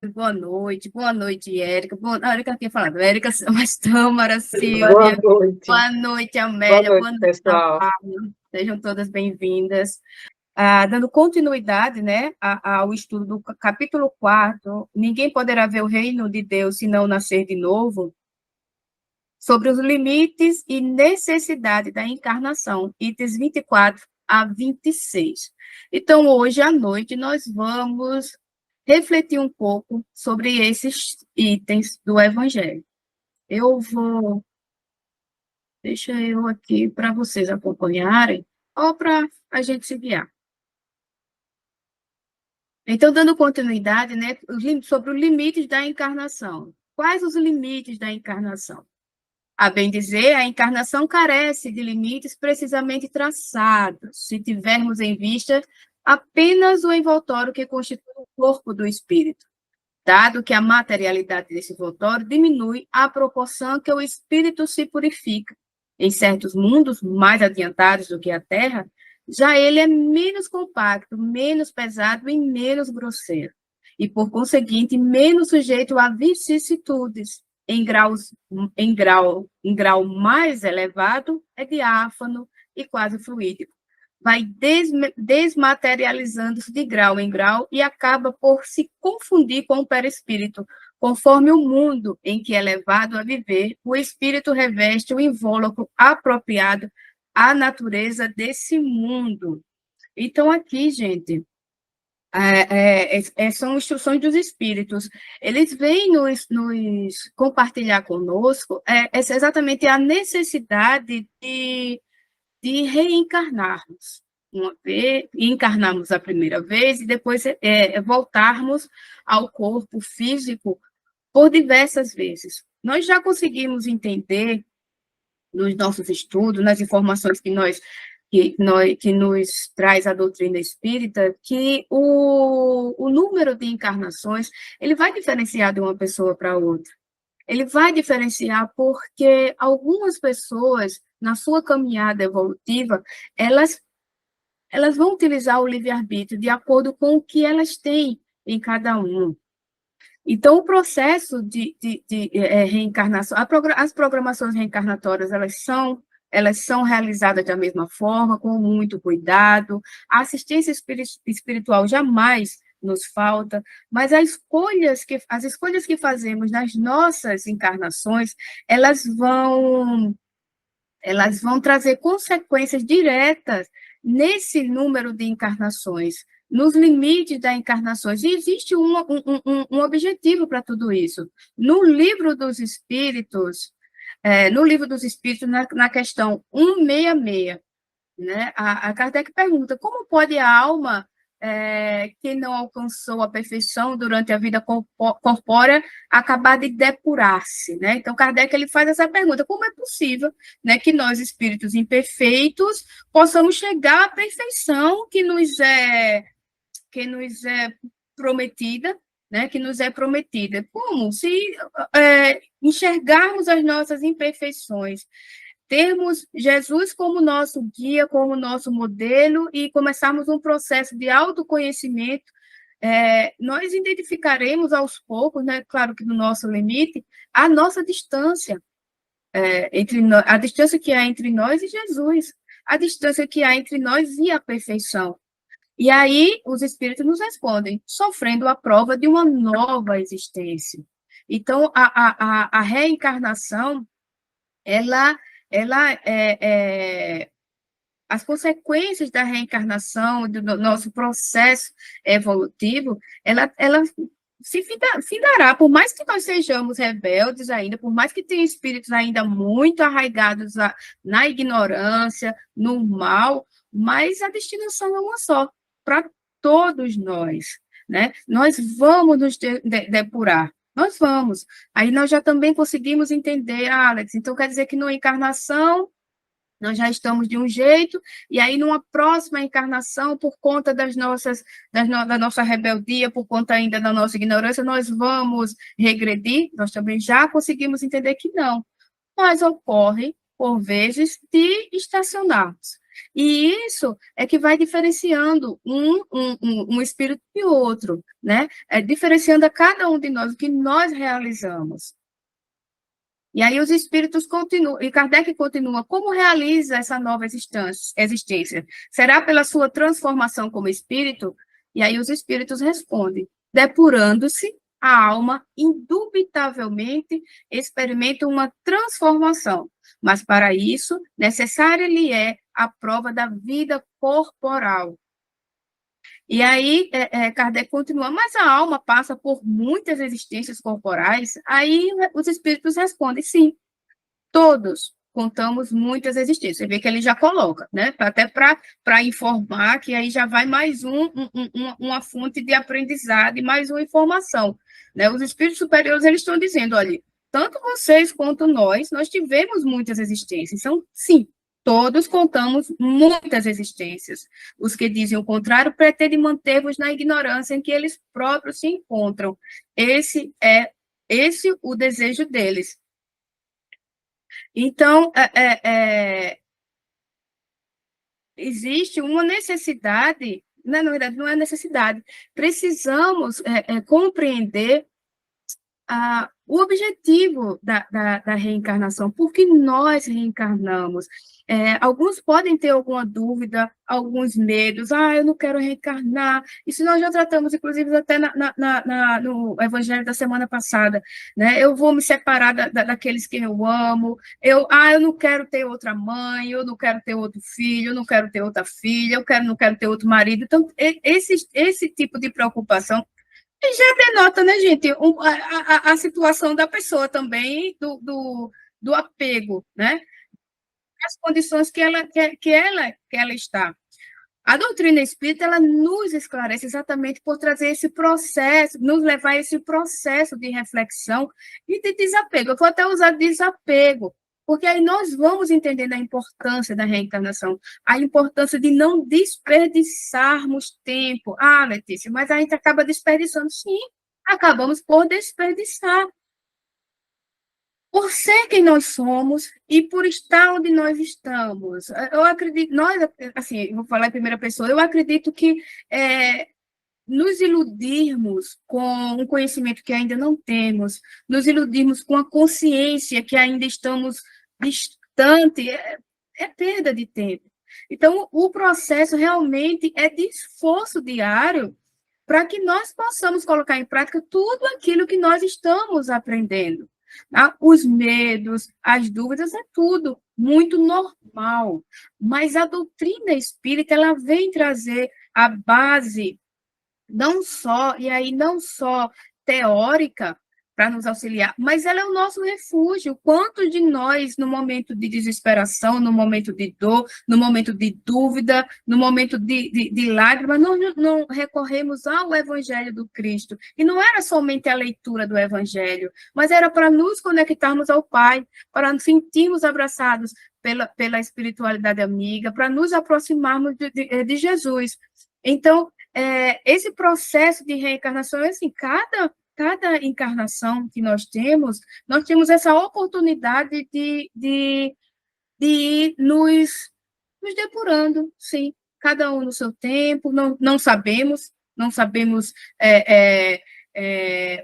Boa noite, Érica. A Érica tinha falado, Érica, mas Tâmara, Boa Silvia, noite. boa noite, Boa Amélia, boa noite, noite, pessoal. Navarro. Sejam todas bem-vindas. Dando continuidade, né, ao estudo do capítulo 4, Ninguém poderá ver o reino de Deus se não nascer de novo, sobre os limites e necessidade da encarnação, itens 24 a 26. Então, hoje à noite, nós vamos refletir um pouco sobre esses itens do Evangelho. Eu vou, deixa eu aqui para vocês acompanharem, ou para a gente se guiar. Então, dando continuidade, né, sobre os limites da encarnação. Quais os limites da encarnação? A bem dizer, a encarnação carece de limites precisamente traçados, se tivermos em vista apenas o envoltório que constitui o corpo do espírito, dado que a materialidade desse envoltório diminui à proporção que o espírito se purifica. Em certos mundos mais adiantados do que a Terra, já ele é menos compacto, menos pesado e menos grosseiro, e por conseguinte menos sujeito a vicissitudes. Em grau mais elevado, é diáfano e quase fluídico. Vai desmaterializando-se de grau em grau e acaba por se confundir com o perispírito. Conforme o mundo em que é levado a viver, o espírito reveste o invólucro apropriado à natureza desse mundo. Então, aqui, gente, são instruções dos espíritos. Eles vêm nos compartilhar conosco exatamente a necessidade de reencarnarmos. Uma vez, encarnarmos a primeira vez e depois voltarmos ao corpo físico por diversas vezes. Nós já conseguimos entender nos nossos estudos, nas informações que nos traz a doutrina espírita, que o número de encarnações ele vai diferenciar de uma pessoa para outra. Ele vai diferenciar porque algumas pessoas, na sua caminhada evolutiva, elas vão utilizar o livre-arbítrio de acordo com o que elas têm em cada um. Então, o processo de reencarnação, as programações reencarnatórias, elas são realizadas da mesma forma, com muito cuidado. A assistência espiritual jamais nos falta, mas as escolhas que fazemos nas nossas encarnações, elas vão trazer consequências diretas nesse número de encarnações, nos limites das encarnações. E existe um objetivo para tudo isso. No livro dos Espíritos, na questão 166, né, a Kardec pergunta como pode a alma que não alcançou a perfeição durante a vida corpórea acabar de depurar-se, né? Então Kardec ele faz essa pergunta: como é possível, né, que nós espíritos imperfeitos possamos chegar à perfeição que nos é prometida, né? Que nos é prometida? Como se enxergarmos as nossas imperfeições, termos Jesus como nosso guia, como nosso modelo e começarmos um processo de autoconhecimento, nós identificaremos aos poucos, né, claro que no nosso limite, a nossa distância, a distância que há entre nós e Jesus, a distância que há entre nós e a perfeição. E aí os espíritos nos respondem, sofrendo a prova de uma nova existência. Então, a reencarnação, ela, ela as consequências da reencarnação, do nosso processo evolutivo, ela se findará, por mais que nós sejamos rebeldes ainda, por mais que tenham espíritos ainda muito arraigados na ignorância, no mal, mas a destinação é uma só, para todos nós, né? Nós vamos nos depurar, nós vamos. Aí nós já também conseguimos entender, Alex, então quer dizer que na encarnação nós já estamos de um jeito, e aí numa próxima encarnação, por conta da nossa rebeldia, por conta ainda da nossa ignorância, nós vamos regredir. Nós também já conseguimos entender que não, mas ocorre, por vezes, de estacionarmos. E isso é que vai diferenciando um espírito de outro, né? Diferenciando a cada um de nós o que nós realizamos. E aí os espíritos continuam, e Kardec continua, como realiza essa nova existência? Será pela sua transformação como espírito? E aí os espíritos respondem, depurando-se, a alma indubitavelmente experimenta uma transformação, mas para isso necessária lhe é a prova da vida corporal. E aí, Kardec continua, mas a alma passa por muitas existências corporais? Aí os espíritos respondem, sim, todos contamos muitas existências. Você vê que ele já coloca, né? Até para informar que aí já vai mais uma fonte de aprendizado e mais uma informação. Né? Os espíritos superiores eles estão dizendo, olha, tanto vocês quanto nós tivemos muitas existências. Então, sim, todos contamos muitas existências. Os que dizem o contrário pretendem manter-vos na ignorância em que eles próprios se encontram. Esse o desejo deles. Então, existe uma necessidade, né, na verdade, não é necessidade, precisamos compreender o objetivo da reencarnação, por que nós reencarnamos. Alguns podem ter alguma dúvida, alguns medos, eu não quero reencarnar. Isso nós já tratamos, inclusive, até no Evangelho da semana passada. Né? Eu vou me separar daqueles que eu amo, eu não quero ter outra mãe, eu não quero ter outro filho, eu não quero ter outra filha, não quero ter outro marido. Então, esse tipo de preocupação e já denota, né, gente, a situação da pessoa também, do apego, né? As condições que ela está. A doutrina espírita, ela nos esclarece exatamente por trazer esse processo, nos levar a esse processo de reflexão e de desapego. Eu vou até usar desapego, porque aí nós vamos entendendo a importância da reencarnação, a importância de não desperdiçarmos tempo. Letícia, mas a gente acaba desperdiçando. Sim, acabamos por desperdiçar. Por ser quem nós somos e por estar onde nós estamos. Eu acredito, assim, vou falar em primeira pessoa, eu acredito que nos iludirmos com um conhecimento que ainda não temos, nos iludirmos com a consciência que ainda estamos distante, é perda de tempo. Então, o processo realmente é de esforço diário para que nós possamos colocar em prática tudo aquilo que nós estamos aprendendo. Tá? Os medos, as dúvidas, é tudo muito normal, mas a doutrina espírita ela vem trazer a base não só teórica para nos auxiliar, mas ela é o nosso refúgio. Quantos de nós, no momento de desesperação, no momento de dor, no momento de dúvida, no momento de lágrimas, não recorremos ao Evangelho do Cristo? E não era somente a leitura do Evangelho, mas era para nos conectarmos ao Pai, para nos sentirmos abraçados pela espiritualidade amiga, para nos aproximarmos de Jesus. Então, esse processo de reencarnação é assim, cada encarnação que nós temos essa oportunidade de ir nos depurando, sim, cada um no seu tempo, não sabemos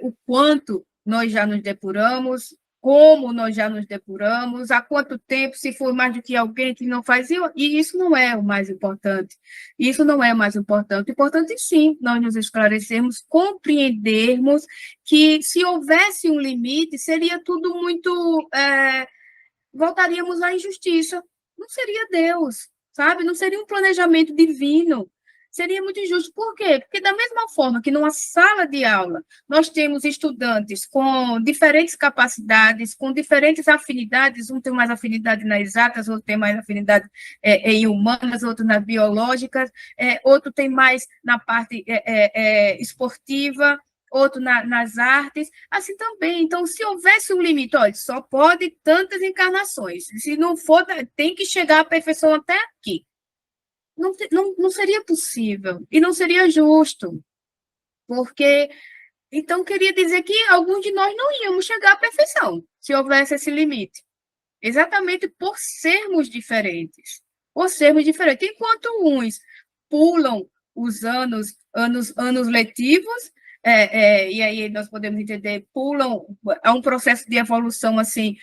o quanto nós já nos depuramos, como nós já nos depuramos, há quanto tempo, se for mais do que alguém que não faz, e isso não é o mais importante. Isso não é o mais importante. O importante, sim, nós nos esclarecermos, compreendermos que se houvesse um limite, seria tudo muito... voltaríamos à injustiça. Não seria Deus, sabe? Não seria um planejamento divino. Seria muito injusto. Por quê? Porque da mesma forma que numa sala de aula nós temos estudantes com diferentes capacidades, com diferentes afinidades, um tem mais afinidade nas exatas, outro tem mais afinidade em humanas, outro nas biológicas, outro tem mais na parte esportiva, outro nas artes, assim também. Então, se houvesse um limite, olha, só pode tantas encarnações. Se não for, tem que chegar à perfeição até aqui. Não seria possível e não seria justo, porque então queria dizer que alguns de nós não íamos chegar à perfeição se houvesse esse limite, exatamente por sermos diferentes, por sermos diferentes. Enquanto uns pulam os anos letivos, e aí nós podemos entender, pulam, há um processo de evolução assim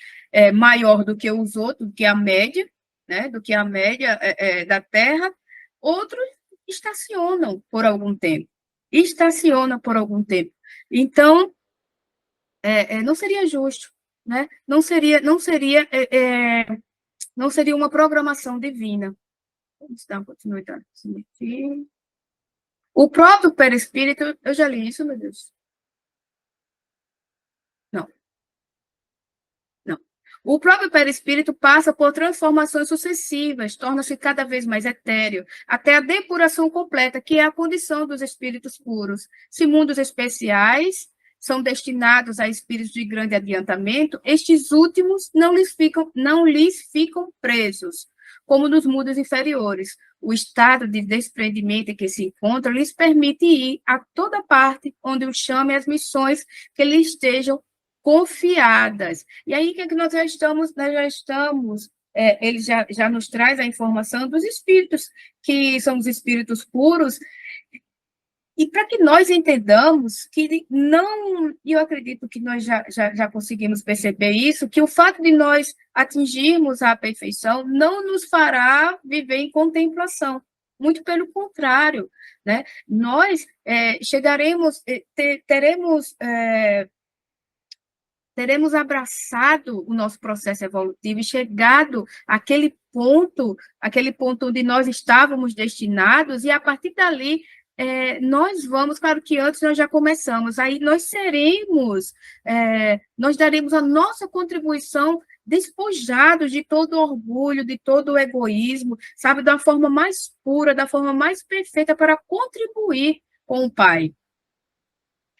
maior do que os outros, do que a média, né, do que a média da Terra, outros estacionam por algum tempo. Então, não seria justo, né? Não seria uma programação divina. Vamos dar uma continuidade aqui. O próprio perispírito, eu já li isso, meu Deus. Não, não. O próprio perispírito passa por transformações sucessivas, torna-se cada vez mais etéreo, até a depuração completa, que é a condição dos espíritos puros. Se mundos especiais são destinados a espíritos de grande adiantamento, estes últimos não lhes ficam presos, como nos mundos inferiores. O estado de desprendimento em que se encontram lhes permite ir a toda parte onde o chame as missões que lhes estejam confiadas. E aí, o que é que nós já estamos, ele já nos traz a informação dos espíritos, que são os espíritos puros, e para que nós entendamos que não, e eu acredito que nós já conseguimos perceber isso, que o fato de nós atingirmos a perfeição não nos fará viver em contemplação, muito pelo contrário, né? Nós teremos abraçado o nosso processo evolutivo e chegado àquele ponto onde nós estávamos destinados, e a partir dali nós vamos, claro que antes nós já começamos, aí nós daremos a nossa contribuição despojados de todo orgulho, de todo egoísmo, sabe, da forma mais pura, da forma mais perfeita para contribuir com o Pai.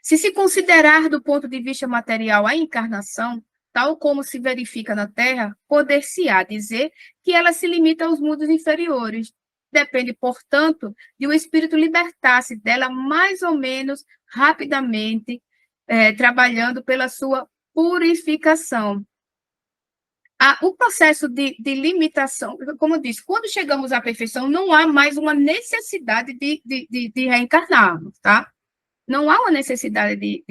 Se considerar do ponto de vista material a encarnação, tal como se verifica na Terra, poder-se-á dizer que ela se limita aos mundos inferiores. Depende, portanto, de o espírito libertar-se dela mais ou menos rapidamente, trabalhando pela sua purificação. O processo de limitação, como eu disse, quando chegamos à perfeição, não há mais uma necessidade de reencarnarmos, tá? Não há uma necessidade de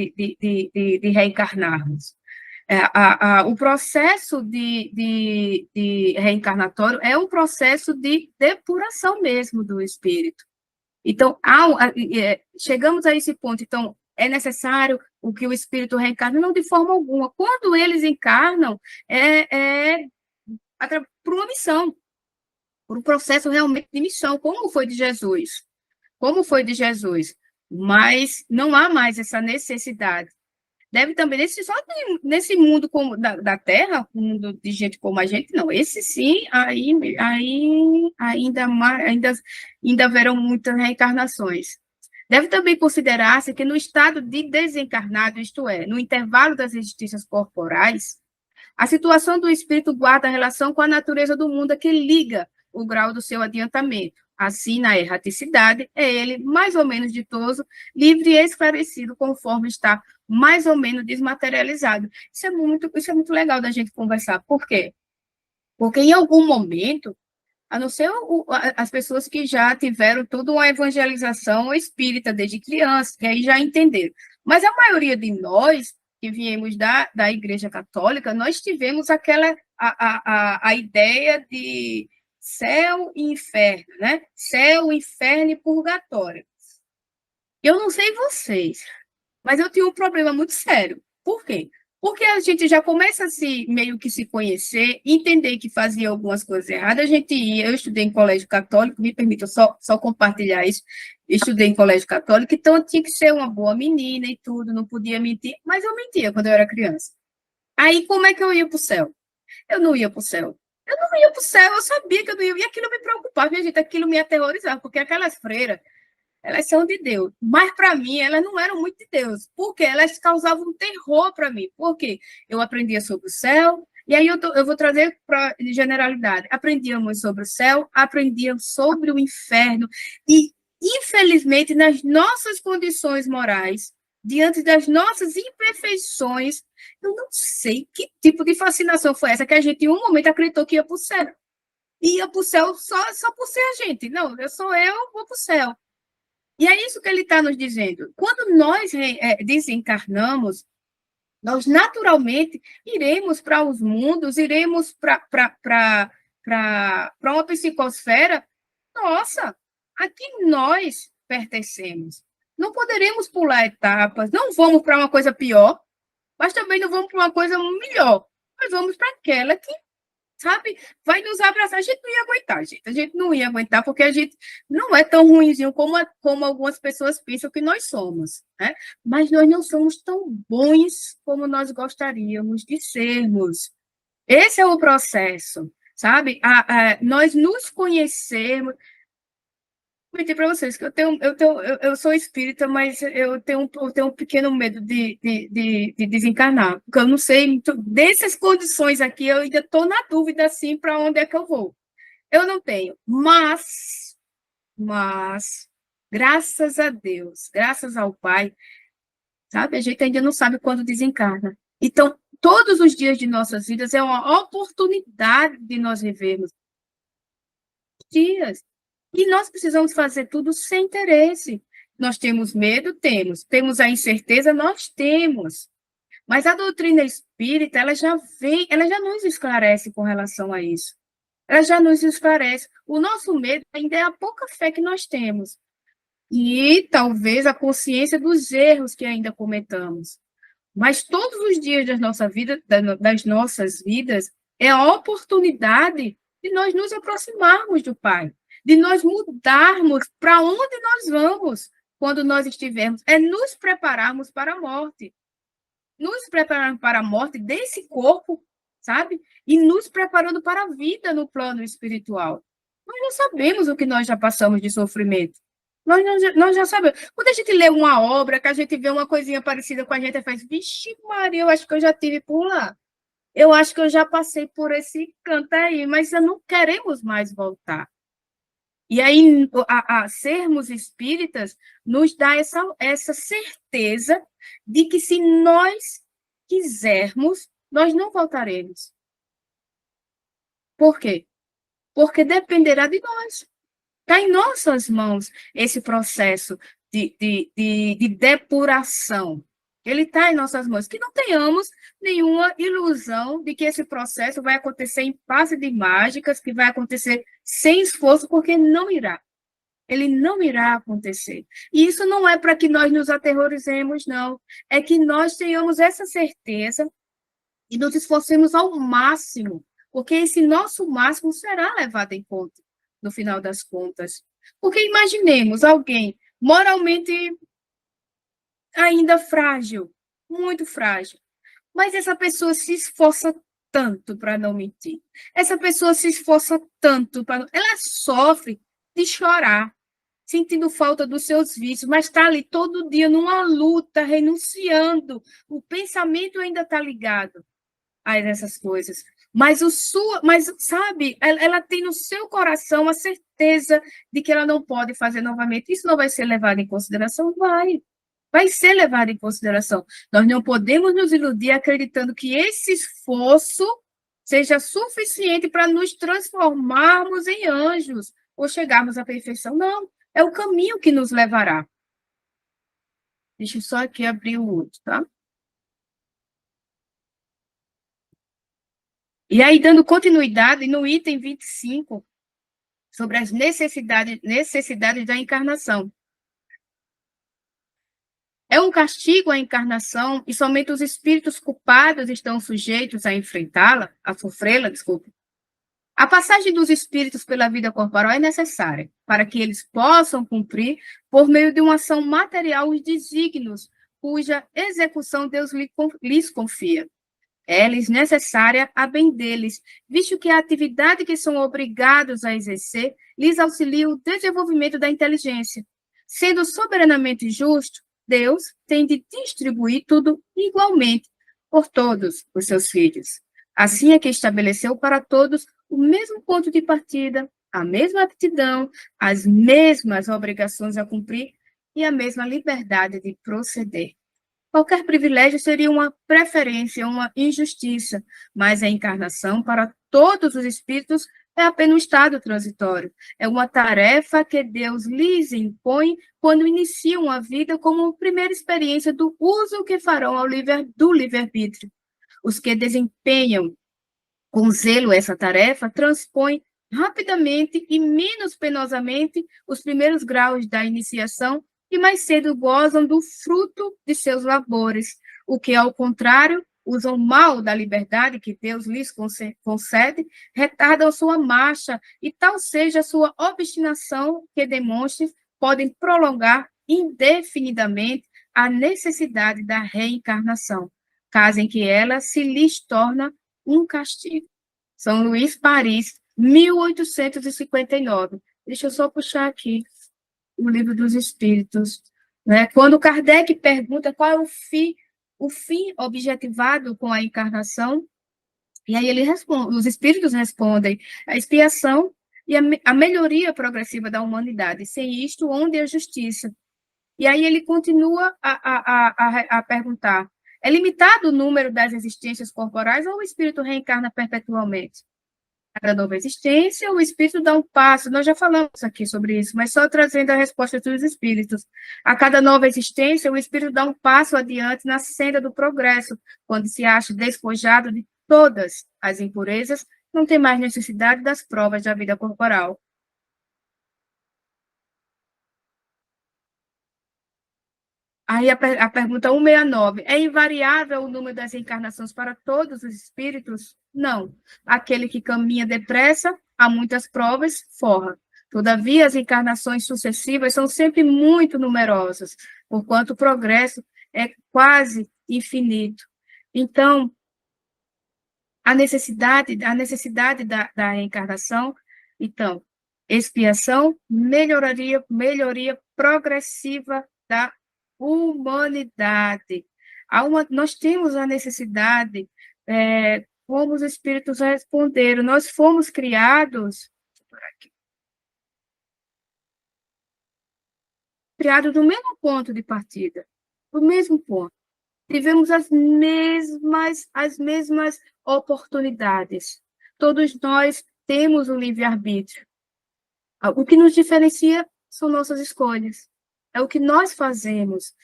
reencarnarmos. O processo de reencarnatório é um processo de depuração mesmo do espírito. Então, chegamos a esse ponto. Então, é necessário o que o espírito reencarna? Não, de forma alguma. Quando eles encarnam, por uma missão, por um processo realmente de missão, como foi de Jesus. Mas não há mais essa necessidade. Deve também, nesse mundo da Terra, um mundo de gente como a gente, não, esse sim, ainda haverão muitas reencarnações. Deve também considerar-se que no estado de desencarnado, isto é, no intervalo das existências corporais, a situação do espírito guarda relação com a natureza do mundo que liga o grau do seu adiantamento. Assim, na erraticidade, é ele mais ou menos ditoso, livre e esclarecido, conforme está mais ou menos desmaterializado. Isso é muito legal da gente conversar. Por quê? Porque em algum momento, a não ser as pessoas que já tiveram toda uma evangelização espírita desde criança, que aí já entenderam. Mas a maioria de nós, que viemos da Igreja Católica, nós tivemos a ideia de céu e inferno, né? Céu, inferno e purgatório. Eu não sei vocês, mas eu tinha um problema muito sério. Por quê? Porque a gente já começa a meio que se conhecer, entender que fazia algumas coisas erradas. Eu estudei em colégio católico, me permita só compartilhar isso. Estudei em colégio católico, então eu tinha que ser uma boa menina e tudo, não podia mentir, mas eu mentia quando eu era criança. Aí, como é que eu ia para o céu? Eu não ia para o céu. Eu sabia que eu não ia, e aquilo me preocupava, minha gente, aquilo me aterrorizava, porque aquelas freiras, elas são de Deus, mas para mim elas não eram muito de Deus, porque elas causavam um terror para mim, porque eu aprendia sobre o céu, e aí eu vou trazer para generalidade, aprendíamos sobre o céu, aprendíamos sobre o inferno, e infelizmente nas nossas condições morais, diante das nossas imperfeições, eu não sei que tipo de fascinação foi essa que a gente em um momento acreditou que ia para o céu. ia para o céu só por ser a gente. Não, eu vou para o céu. E é isso que ele está nos dizendo. Quando nós desencarnamos, nós naturalmente iremos para os mundos, iremos para uma psicosfera. Nossa, aqui nós pertencemos. Não poderemos pular etapas, não vamos para uma coisa pior, mas também não vamos para uma coisa melhor. Nós vamos para aquela que, sabe, vai nos abraçar. A gente não ia aguentar, gente. A gente não ia aguentar, porque a gente não é tão ruimzinho como algumas pessoas pensam que nós somos, né? Mas nós não somos tão bons como nós gostaríamos de sermos. Esse é o processo, sabe? Nós nos conhecemos. Vou dizer para vocês que eu sou espírita, mas eu tenho um pequeno medo de desencarnar, porque eu não sei muito, dessas condições aqui, eu ainda estou na dúvida, assim, para onde é que eu vou. Eu não tenho, mas, graças a Deus, graças ao Pai, sabe, a gente ainda não sabe quando desencarna. Então, todos os dias de nossas vidas é uma oportunidade de nós vivermos dias. E nós precisamos fazer tudo sem interesse. Nós temos medo? Temos. Temos a incerteza? Nós temos. Mas a doutrina espírita, ela já nos esclarece com relação a isso. Ela já nos esclarece. O nosso medo ainda é a pouca fé que nós temos. E talvez a consciência dos erros que ainda cometamos. Mas todos os dias das nossas vidas, é a oportunidade de nós nos aproximarmos do Pai, de nós mudarmos para onde nós vamos quando nós estivermos, é nos prepararmos para a morte, nos prepararmos para a morte desse corpo, sabe? E nos preparando para a vida no plano espiritual. Nós já sabemos o que nós já passamos de sofrimento. Nós já sabemos. Quando a gente lê uma obra, que a gente vê uma coisinha parecida com a gente, faz, vixe, Maria, eu acho que eu já tive por lá. Eu acho que eu já passei por esse canto aí, mas não queremos mais voltar. E aí, sermos espíritas nos dá essa certeza de que, se nós quisermos, nós não voltaremos. Por quê? Porque dependerá de nós. Está em nossas mãos esse processo de depuração. Ele está em nossas mãos. Que não tenhamos nenhuma ilusão de que esse processo vai acontecer em passe de mágicas, que vai acontecer sem esforço, porque não irá. Ele não irá acontecer. E isso não é para que nós nos aterrorizemos, não. É que nós tenhamos essa certeza e nos esforcemos ao máximo, porque esse nosso máximo será levado em conta no final das contas. Porque imaginemos alguém moralmente ainda frágil, muito frágil, mas essa pessoa se esforça tanto para não mentir. Essa pessoa se esforça tanto para. Ela sofre de chorar, sentindo falta dos seus vícios, mas está ali todo dia numa luta, renunciando. O pensamento ainda está ligado a essas coisas. Mas sabe, ela tem no seu coração a certeza de que ela não pode fazer novamente. Isso não vai ser levado em consideração? Vai ser levado em consideração. Nós não podemos nos iludir acreditando que esse esforço seja suficiente para nos transformarmos em anjos ou chegarmos à perfeição. Não, é o caminho que nos levará. Deixa eu só aqui abrir o outro, tá? E aí, dando continuidade, no item 25, sobre as necessidades da encarnação. É um castigo a encarnação e somente os espíritos culpados estão sujeitos a enfrentá-la, a sofrê-la, desculpe. A passagem dos espíritos pela vida corporal é necessária para que eles possam cumprir, por meio de uma ação material, os desígnios cuja execução Deus lhes confia. É-lhes necessária a bem deles, visto que a atividade que são obrigados a exercer lhes auxilia o desenvolvimento da inteligência. Sendo soberanamente justo, Deus tem de distribuir tudo igualmente por todos os seus filhos. Assim é que estabeleceu para todos o mesmo ponto de partida, a mesma aptidão, as mesmas obrigações a cumprir e a mesma liberdade de proceder. Qualquer privilégio seria uma preferência, uma injustiça, mas a encarnação para todos os espíritos é apenas um estado transitório. É uma tarefa que Deus lhes impõe quando iniciam a vida como primeira experiência do uso que farão do livre-arbítrio. Os que desempenham com zelo essa tarefa transpõem rapidamente e menos penosamente os primeiros graus da iniciação e mais cedo gozam do fruto de seus labores, o que, ao contrário, usam mal da liberdade que Deus lhes concede, retardam sua marcha, e tal seja a sua obstinação que demonstre, podem prolongar indefinidamente a necessidade da reencarnação, caso em que ela se lhes torna um castigo. São Luís, Paris, 1859. Deixa eu só puxar aqui o Livro dos Espíritos. Né? Quando Kardec pergunta qual é o fim objetivado com a encarnação, e aí ele responde, os espíritos respondem, a expiação e a melhoria progressiva da humanidade. Sem isto, onde a justiça? E aí ele continua a perguntar, é limitado o número das existências corporais ou o espírito reencarna perpetualmente? Cada nova existência, o espírito dá um passo. Nós já falamos aqui sobre isso, mas só trazendo a resposta dos espíritos. A cada nova existência, o espírito dá um passo adiante na senda do progresso. Quando se acha despojado de todas as impurezas, não tem mais necessidade das provas da vida corporal. Aí a pergunta 169, é invariável o número das encarnações para todos os espíritos? Não. Aquele que caminha depressa, há muitas provas, forra. Todavia, as encarnações sucessivas são sempre muito numerosas, porquanto o progresso é quase infinito. Então, a necessidade da reencarnação, então, expiação, melhoria progressiva da humanidade. Nós temos a necessidade, como os espíritos responderam, nós fomos criados no mesmo ponto de partida, no mesmo ponto. Tivemos as mesmas oportunidades. Todos nós temos o livre-arbítrio. O que nos diferencia são nossas escolhas. É o que nós fazemos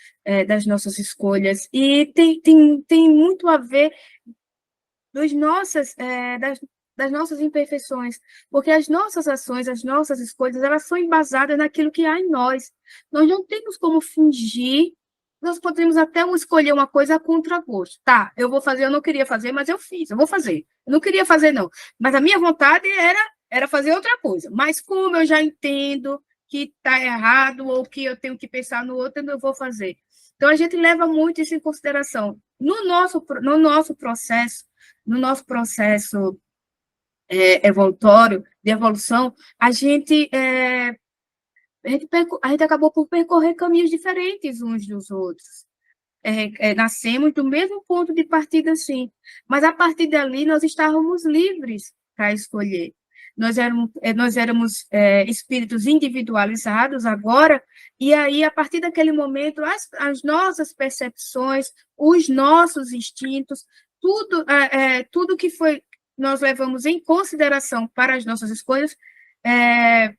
das nossas escolhas. E tem muito a ver das nossas imperfeições, porque as nossas ações, as nossas escolhas, elas são embasadas naquilo que há em nós. Nós não temos como fingir, nós podemos até escolher uma coisa a contragosto. Tá, eu vou fazer, eu não queria fazer, mas eu fiz, eu vou fazer. Eu não queria fazer, não. Mas a minha vontade era fazer outra coisa. Mas como eu já entendo que está errado ou que eu tenho que pensar no outro, eu vou fazer. Então, a gente leva muito isso em consideração. No nosso processo evolutório, de evolução, a gente acabou por percorrer caminhos diferentes uns dos outros. Nascemos do mesmo ponto de partida, sim, mas a partir dali nós estávamos livres para escolher. Nós éramos espíritos individualizados agora, e aí, a partir daquele momento, as nossas percepções, os nossos instintos, tudo que nós levamos em consideração para as nossas escolhas, é,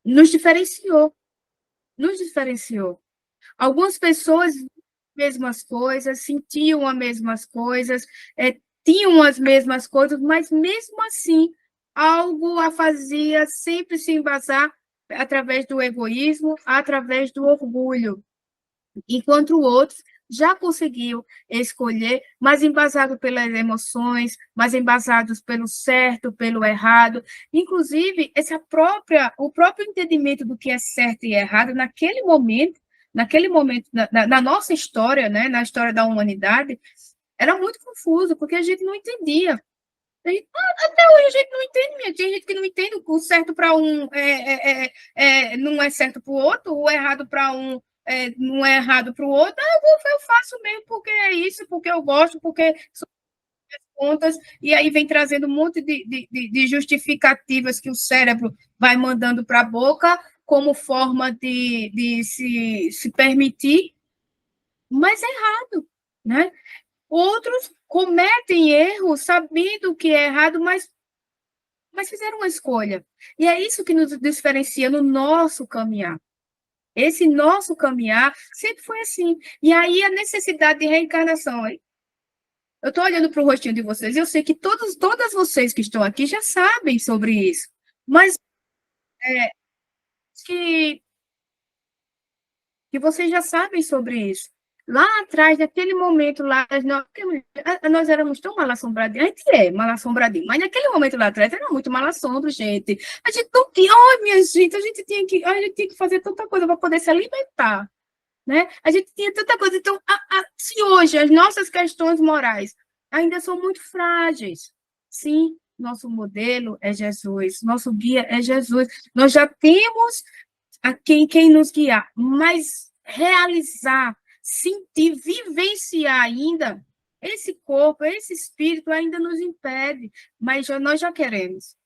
nos diferenciou, nos diferenciou. Algumas pessoas viam as mesmas coisas, sentiam as mesmas coisas, tinham as mesmas coisas, mas mesmo assim, algo a fazia sempre se embasar através do egoísmo, através do orgulho, enquanto outros já conseguiu escolher, mas embasado pelas emoções, mas embasados pelo certo, pelo errado. Inclusive, o próprio entendimento do que é certo e errado, naquele momento na nossa história, né, na história da humanidade, era muito confuso, porque a gente não entendia. Até hoje a gente não entende, tem gente que não entende o certo para um não é certo para o outro, o errado para um não é errado para o outro. Eu faço mesmo porque é isso, porque eu gosto, porque são contas, e aí vem trazendo um monte de justificativas que o cérebro vai mandando para a boca como forma de se permitir, mas é errado, né? Outros cometem erros sabendo que é errado, mas mas fizeram uma escolha. E é isso que nos diferencia no nosso caminhar. Esse nosso caminhar sempre foi assim. E aí a necessidade de reencarnação. Eu estou olhando para o rostinho de vocês e eu sei que todas vocês que estão aqui já sabem sobre isso. Mas que, que vocês já sabem sobre isso. Lá atrás, naquele momento lá, nós éramos tão mal assombrados. A gente é mal assombradinho, mas naquele momento lá atrás era muito mal assombro, gente. A gente não tinha, oh, minha gente, a gente tinha que fazer tanta coisa para poder se alimentar, né? A gente tinha tanta coisa. Então, se hoje as nossas questões morais ainda são muito frágeis, sim, nosso modelo é Jesus, nosso guia é Jesus. Nós já temos a quem nos guiar, mas realizar, sentir, vivenciar ainda, esse corpo, esse espírito ainda nos impede, mas nós já queremos.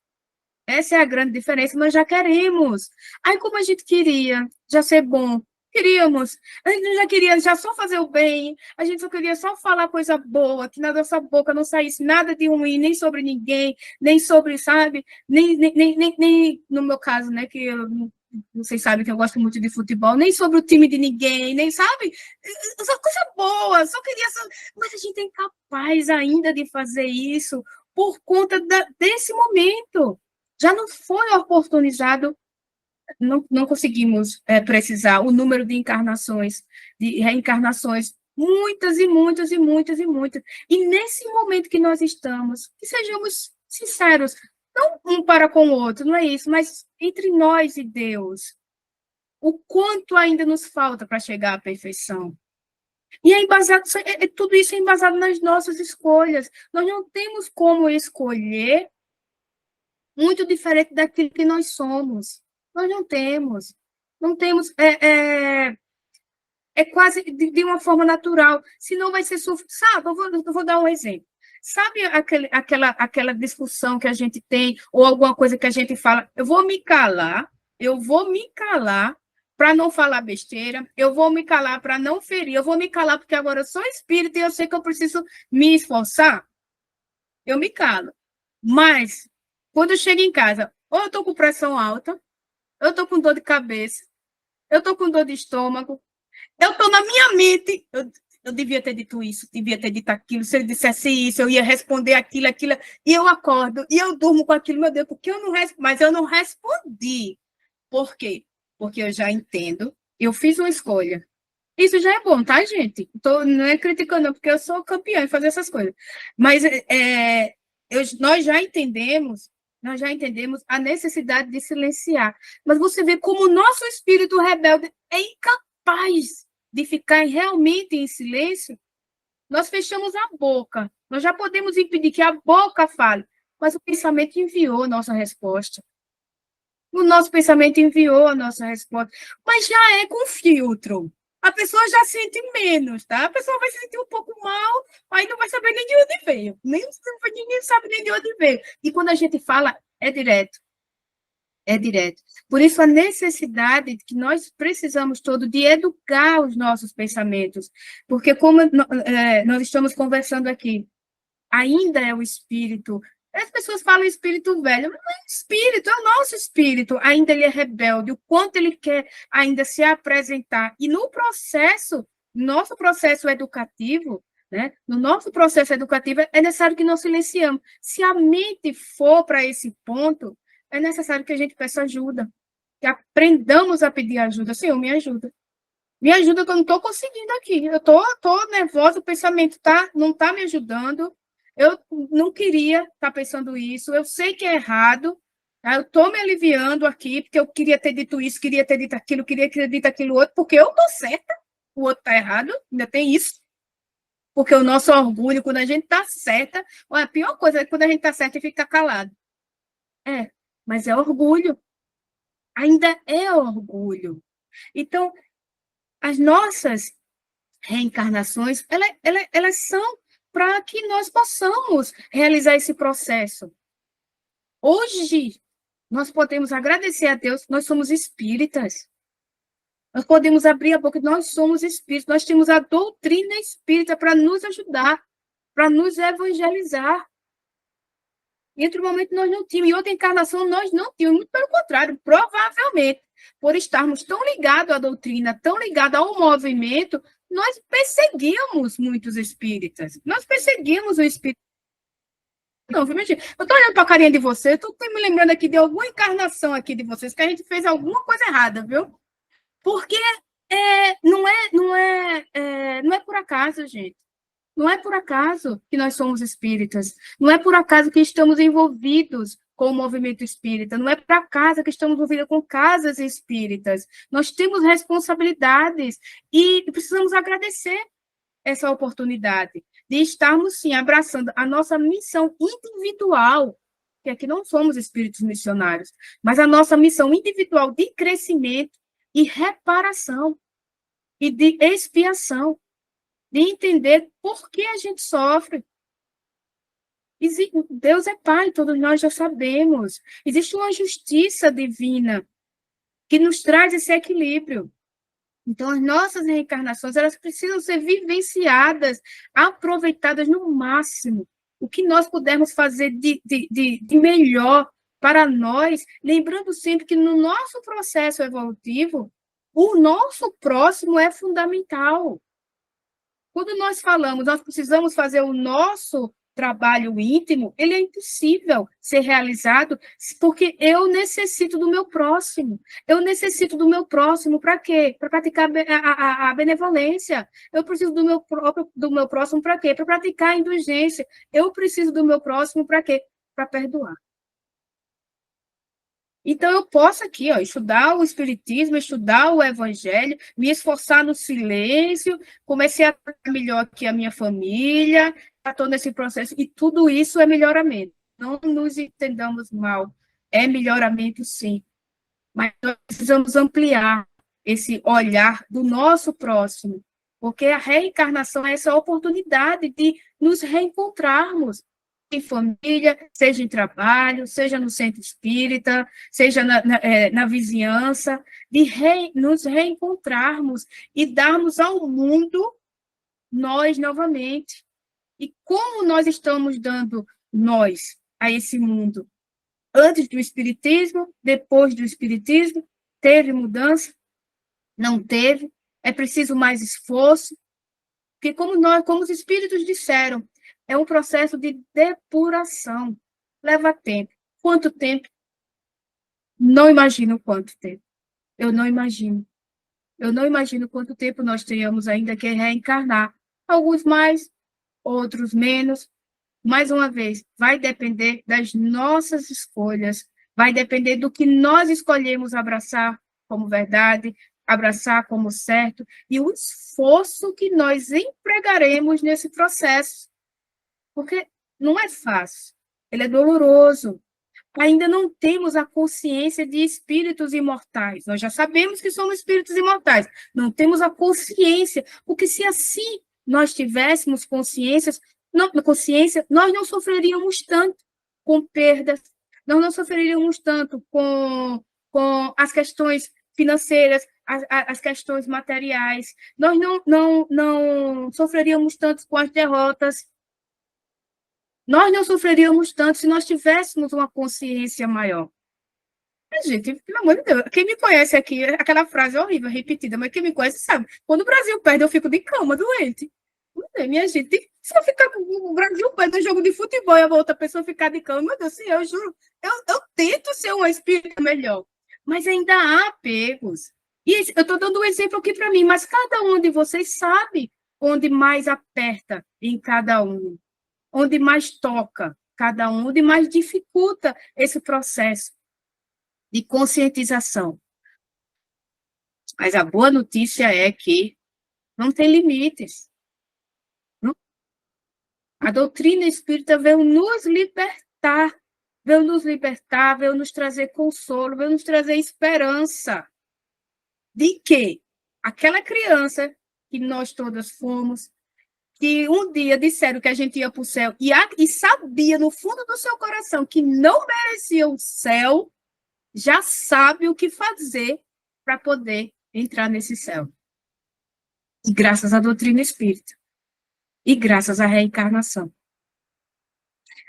Essa é a grande diferença, nós já queremos. Aí, como a gente queria já ser bom, queríamos, a gente já queria já só fazer o bem, a gente só queria só falar coisa boa, que na nossa boca não saísse nada de ruim, nem sobre ninguém, nem sobre, sabe, nem no meu caso, né, que vocês sabem que eu gosto muito de futebol, nem sobre o time de ninguém, nem sabe, só coisa boa, só queria, mas a gente é incapaz ainda de fazer isso por conta desse momento. Já não foi oportunizado, não conseguimos precisar o número de encarnações, de reencarnações, muitas e muitas e muitas e muitas. E nesse momento que nós estamos, que sejamos sinceros, não um para com o outro, não é isso, mas entre nós e Deus, o quanto ainda nos falta para chegar à perfeição. E é embasado, tudo isso é embasado nas nossas escolhas. Nós não temos como escolher muito diferente daquilo que nós somos. Nós não temos. Não temos. É quase de uma forma natural. Senão vai ser. Sabe, eu vou dar um exemplo. Sabe aquela discussão que a gente tem, ou alguma coisa que a gente fala, eu vou me calar para não falar besteira, eu vou me calar para não ferir, eu vou me calar porque agora eu sou espírita e eu sei que eu preciso me esforçar. Eu me calo. Mas, quando eu chego em casa, ou eu estou com pressão alta, eu estou com dor de cabeça, eu estou com dor de estômago, eu estou na minha mente. Eu devia ter dito isso, devia ter dito aquilo. Se ele dissesse isso, eu ia responder aquilo, e eu acordo, e eu durmo com aquilo, meu Deus, porque eu não respondi? Mas eu não respondi. Por quê? Porque eu já entendo, eu fiz uma escolha. Isso já é bom, tá, gente? Não é criticando, não, porque eu sou campeã em fazer essas coisas. Mas nós já entendemos a necessidade de silenciar. Mas você vê como o nosso espírito rebelde é incapaz de ficar realmente em silêncio. Nós fechamos a boca. Nós já podemos impedir que a boca fale, mas o pensamento enviou a nossa resposta. O nosso pensamento enviou a nossa resposta, mas já é com filtro. A pessoa já sente menos, tá? A pessoa vai se sentir um pouco mal, aí não vai saber nem de onde veio. Ninguém sabe nem de onde veio. E quando a gente fala, é direto. É direto. Por isso, a necessidade que nós precisamos todo de educar os nossos pensamentos. Porque, como nós estamos conversando aqui, ainda é o espírito. As pessoas falam espírito velho, mas não é espírito, é o nosso espírito. Ainda ele é rebelde, o quanto ele quer ainda se apresentar. E no processo, nosso processo educativo, né? No nosso processo educativo, é necessário que nós silenciamos. Se a mente for para esse ponto, é necessário que a gente peça ajuda, que aprendamos a pedir ajuda. Senhor, me ajuda. Me ajuda que eu não estou conseguindo aqui. Eu tô nervosa, o pensamento não está me ajudando. Eu não queria estar pensando isso. Eu sei que é errado. Tá? Eu estou me aliviando aqui, porque eu queria ter dito isso, queria ter dito aquilo, queria ter dito aquilo outro, porque eu estou certa, o outro está errado. Ainda tem isso. Porque o nosso orgulho, quando a gente está certa, a pior coisa é quando a gente está certa e fica calado. Mas é orgulho. Ainda é orgulho. Então, as nossas reencarnações, elas são para que nós possamos realizar esse processo. Hoje, nós podemos agradecer a Deus, nós somos espíritas. Nós podemos abrir a boca, nós somos espíritas, nós temos a doutrina espírita para nos ajudar, para nos evangelizar. Em outro momento nós não tínhamos, em outra encarnação nós não tínhamos, muito pelo contrário, provavelmente, por estarmos tão ligados à doutrina, tão ligados ao movimento, nós perseguíamos muitos espíritas, nós perseguíamos o espírito. Não, viu, mentira. Eu tô olhando pra carinha de vocês, tô me lembrando aqui de alguma encarnação aqui de vocês, que a gente fez alguma coisa errada, viu? Porque não é por acaso, gente. Não é por acaso que nós somos espíritas. Não é por acaso que estamos envolvidos com o movimento espírita. Não é por acaso que estamos envolvidos com casas espíritas. Nós temos responsabilidades e precisamos agradecer essa oportunidade de estarmos, sim, abraçando a nossa missão individual, que aqui não somos espíritos missionários, mas a nossa missão individual de crescimento e reparação e de expiação, de entender por que a gente sofre. Deus é Pai, todos nós já sabemos. Existe uma justiça divina que nos traz esse equilíbrio. Então, as nossas reencarnações, elas precisam ser vivenciadas, aproveitadas no máximo. O que nós pudermos fazer de melhor para nós, lembrando sempre que no nosso processo evolutivo, o nosso próximo é fundamental. Quando nós falamos, nós precisamos fazer o nosso trabalho íntimo, ele é impossível ser realizado porque eu necessito do meu próximo. Eu necessito do meu próximo para quê? Para praticar a benevolência. Eu preciso do meu próximo para quê? Para praticar a indulgência. Eu preciso do meu próximo para quê? Para perdoar. Então, eu posso aqui, ó, estudar o Espiritismo, estudar o Evangelho, me esforçar no silêncio, comecei a tratar melhor aqui a minha família, estou nesse processo, e tudo isso é melhoramento. Não nos entendamos mal, é melhoramento sim, mas nós precisamos ampliar esse olhar do nosso próximo, porque a reencarnação é essa oportunidade de nos reencontrarmos, em família, seja em trabalho, seja no centro espírita, seja na vizinhança, de nos reencontrarmos e darmos ao mundo nós novamente. E como nós estamos dando nós a esse mundo? Antes do espiritismo, depois do espiritismo, teve mudança? Não teve? É preciso mais esforço? Porque como os espíritos disseram, é um processo de depuração. Leva tempo. Quanto tempo? Não imagino quanto tempo. Eu não imagino. Eu não imagino quanto tempo nós tenhamos ainda que reencarnar. Alguns mais, outros menos. Mais uma vez, vai depender das nossas escolhas, vai depender do que nós escolhemos abraçar como verdade, abraçar como certo, e o esforço que nós empregaremos nesse processo. Porque não é fácil, ele é doloroso. Ainda não temos a consciência de espíritos imortais. Nós já sabemos que somos espíritos imortais, não temos a consciência, porque se assim nós tivéssemos consciência, nós não sofreríamos tanto com perdas, nós não sofreríamos tanto com as questões financeiras, as questões materiais, nós não sofreríamos tanto com as derrotas. Nós não sofreríamos tanto se nós tivéssemos uma consciência maior. Gente, pelo amor de Deus, quem me conhece aqui, aquela frase horrível, repetida, mas quem me conhece sabe. Quando o Brasil perde, eu fico de cama, doente. Não sei, minha gente, se eu ficar com o Brasil perde um jogo de futebol e a outra pessoa ficar de cama, meu Deus, sim, eu juro, eu tento ser uma espírita melhor, mas ainda há apegos. E eu estou dando um exemplo aqui para mim, mas cada um de vocês sabe onde mais aperta em cada um, onde mais toca cada um, onde mais dificulta esse processo de conscientização. Mas a boa notícia é que não tem limites. Não? A doutrina espírita veio nos libertar, veio nos trazer consolo, veio nos trazer esperança de que aquela criança que nós todas fomos, que um dia disseram que a gente ia para o céu e sabia no fundo do seu coração que não merecia o céu, já sabe o que fazer para poder entrar nesse céu. E graças à doutrina espírita. E graças à reencarnação.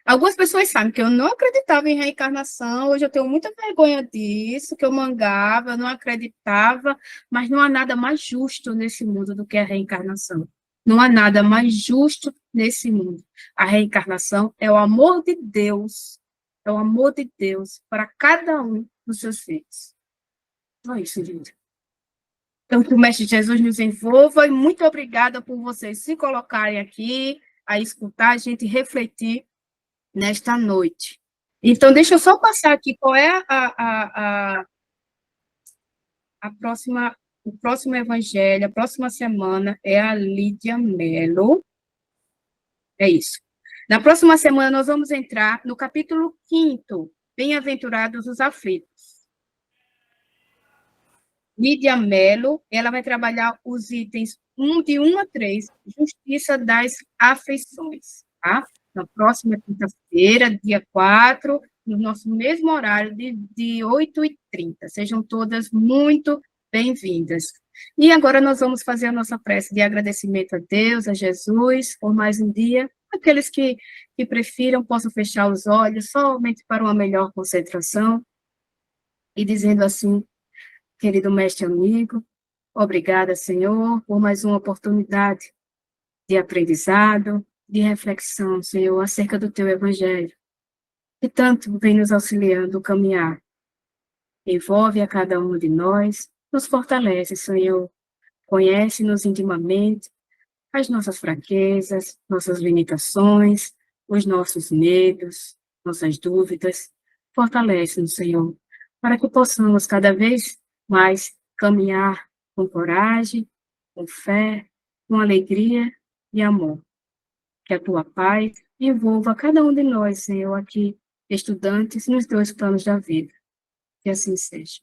Algumas pessoas sabem que eu não acreditava em reencarnação, hoje eu tenho muita vergonha disso, que eu mangava, eu não acreditava, mas não há nada mais justo nesse mundo do que a reencarnação. Não há nada mais justo nesse mundo. A reencarnação é o amor de Deus, é o amor de Deus para cada um dos seus filhos. Só isso, gente. Então, que o Mestre Jesus nos envolva e muito obrigada por vocês se colocarem aqui, a escutar, a gente refletir nesta noite. Então, deixa eu só passar aqui qual é a próxima, o próximo evangelho, a próxima semana é a Lídia Mello. É isso. Na próxima semana, nós vamos entrar no capítulo 5º, Bem-aventurados os aflitos. Lídia Mello, ela vai trabalhar os itens de 1 a 3, Justiça das Afeições, tá? Na próxima quinta-feira, dia 4, no nosso mesmo horário, de 8h30. Sejam todas muito bem-vindas. E agora nós vamos fazer a nossa prece de agradecimento a Deus, a Jesus, por mais um dia. Aqueles que prefiram possam fechar os olhos somente para uma melhor concentração e dizendo assim: querido mestre amigo, obrigada, Senhor, por mais uma oportunidade de aprendizado, de reflexão, Senhor, acerca do teu evangelho, que tanto vem nos auxiliando a caminhar. Envolve a cada um de nós, nos fortalece, Senhor, conhece-nos intimamente, as nossas fraquezas, nossas limitações, os nossos medos, nossas dúvidas. Fortalece-nos, Senhor, para que possamos cada vez mais caminhar com coragem, com fé, com alegria e amor. Que a tua paz envolva cada um de nós, Senhor, aqui, estudantes, nos 2 planos da vida. Que assim seja.